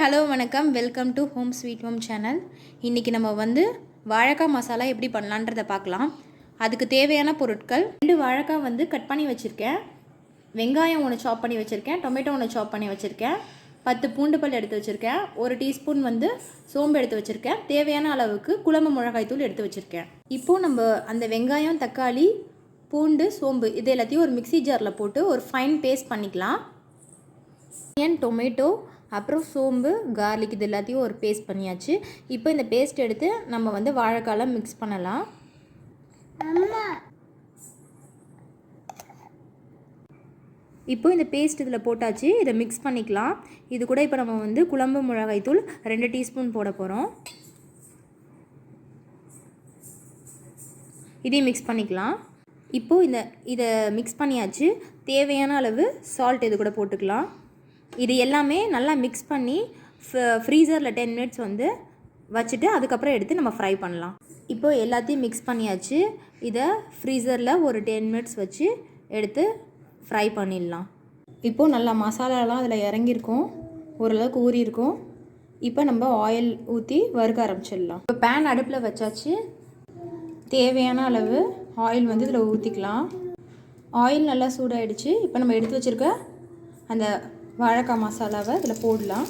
Hello வணக்கம், welcome to home sweet home channel. இன்றைக்கி நம்ம வாழைக்காய் மசாலா எப்படி பண்ணலான்றதை பார்க்கலாம். அதுக்கு தேவையான பொருட்கள் 2 வாழைக்காய் கட் பண்ணி வச்சுருக்கேன், வெங்காயம் 1 சாப் பண்ணி வச்சுருக்கேன், டொமேட்டோ 1 சாப் பண்ணி வச்சுருக்கேன், 10 பூண்டு பல் எடுத்து வச்சுருக்கேன், 1 டீஸ்பூன் சோம்பு எடுத்து வச்சுருக்கேன், தேவையான அளவுக்கு குழம்பு மிளகாய் தூள் எடுத்து வச்சுருக்கேன். இப்போது நம்ம அந்த வெங்காயம், தக்காளி, பூண்டு, சோம்பு இது எல்லாத்தையும் ஒரு மிக்சி ஜாரில் போட்டு ஒரு ஃபைன் பேஸ்ட் பண்ணிக்கலாம். டொமேட்டோ அப்புறம் சோம்பு, கார்லிக் இது எல்லாத்தையும் ஒரு பேஸ்ட் பண்ணியாச்சு. இப்போ இந்த பேஸ்ட் எடுத்து நம்ம வாழைக்கால மிக்ஸ் பண்ணலாம். இப்போ இந்த பேஸ்ட் இதில் போட்டாச்சு, இதை மிக்ஸ் பண்ணிக்கலாம். இது கூட இப்போ நம்ம குழம்பு மிளகாய் தூள் 2 டீஸ்பூன் போட போகிறோம். இதையும் மிக்ஸ் பண்ணிக்கலாம். இப்போது இதை மிக்ஸ் பண்ணியாச்சு. தேவையான அளவு சால்ட் இது கூட போட்டுக்கலாம். இது எல்லாமே நல்லா மிக்ஸ் பண்ணி ஃப்ரீசரில் 10 மினிட்ஸ் வச்சுட்டு அதுக்கப்புறம் எடுத்து நம்ம ஃப்ரை பண்ணலாம். இப்போது எல்லாத்தையும் மிக்ஸ் பண்ணியாச்சு. இதை ஃப்ரீசரில் ஒரு 10 மினிட்ஸ் வச்சு எடுத்து ஃப்ரை பண்ணிடலாம். இப்போது நல்லா மசாலாலாம் அதில் இறங்கியிருக்கும், ஓரளவுக்கு ஊறியிருக்கும். இப்போ நம்ம ஆயில் ஊற்றி வறுக்க ஆரம்பிச்சிடலாம். இப்போ பேன் அடுப்பில் வச்சாச்சு. தேவையான அளவு ஆயில் இதில் ஊற்றிக்கலாம். ஆயில் நல்லா சூடாகிடுச்சு. இப்போ நம்ம எடுத்து வச்சுருக்க அந்த வாழைக்காய் மசாலாவை இதில் போடலாம்.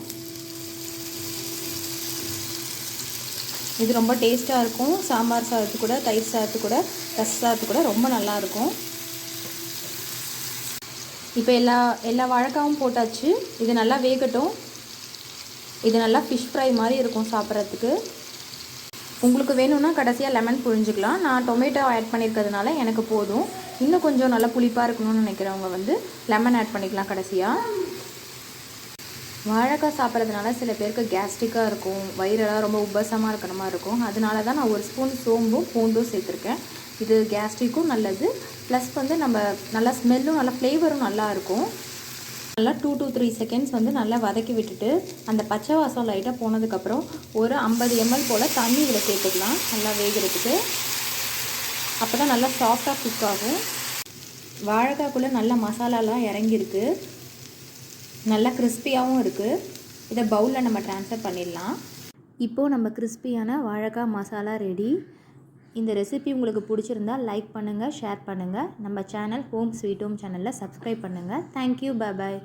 இது ரொம்ப டேஸ்ட்டாக இருக்கும். சாம்பார் சாதத்து கூட, தயிர் சாதத்து கூட, ரச சாதத்து கூட ரொம்ப நல்லாயிருக்கும். இப்போ எல்லா வாழைக்காயும் போட்டாச்சு. இது நல்லா வேகட்டும். இது நல்லா ஃபிஷ் ஃப்ரை மாதிரி இருக்கும் சாப்பிட்றதுக்கு. உங்களுக்கு வேணும்னா கடைசியாக லெமன் புழிஞ்சிக்கலாம். நான் டொமேட்டோ ஆட் பண்ணியிருக்கிறதுனால எனக்கு போதும். இன்னும் கொஞ்சம் நல்லா புளிப்பாக இருக்கணும்னு நினைக்கிறவங்க லெமன் ஆட் பண்ணிக்கலாம் கடைசியாக. வாழைக்காய் சாப்பிட்றதுனால சில பேருக்கு கேஸ்ட்ரிக்காக இருக்கும், வயிறெல்லாம் ரொம்ப உபசமாக இருக்கிற மாதிரி இருக்கும். அதனால தான் நான் 1 ஸ்பூன் சோம்பும் பூண்டும் சேர்த்துருக்கேன். இது கேஸ்ட்ரிக்கும் நல்லது, ப்ளஸ் நம்ம நல்லா ஸ்மெல்லும் நல்லா ஃப்ளேவரும் நல்லாயிருக்கும். நல்லா 2 to 3 செகண்ட்ஸ் நல்லா வதக்கி விட்டுட்டு அந்த பச்சை வாசம் லைட்டாக போனதுக்கப்புறம் ஒரு 50 ml போல் தண்ணி இதில் சேர்த்துக்கலாம், நல்லா வேகிறதுக்கு. அப்போ தான் நல்லா சாஃப்டாக குக் ஆகும். வாழைக்காய்க்குள்ளே நல்லா மசாலாலாம் இறங்கியிருக்கு, நல்லா கிறிஸ்பியாகவும் இருக்குது. இதை பவுலில் நம்ம ட்ரான்ஸ்ஃபர் பண்ணிடலாம். இப்போது நம்ம கிறிஸ்பியான வாழைக்காய் மசாலா ரெடி. இந்த ரெசிபி உங்களுக்கு பிடிச்சிருந்தால் லைக் பண்ணுங்கள், ஷேர் பண்ணுங்கள். நம்ம சேனல் ஹோம் ஸ்வீட் ஹோம் சேனலில் சப்ஸ்கிரைப் பண்ணுங்கள். தேங்க்யூ, பாய்.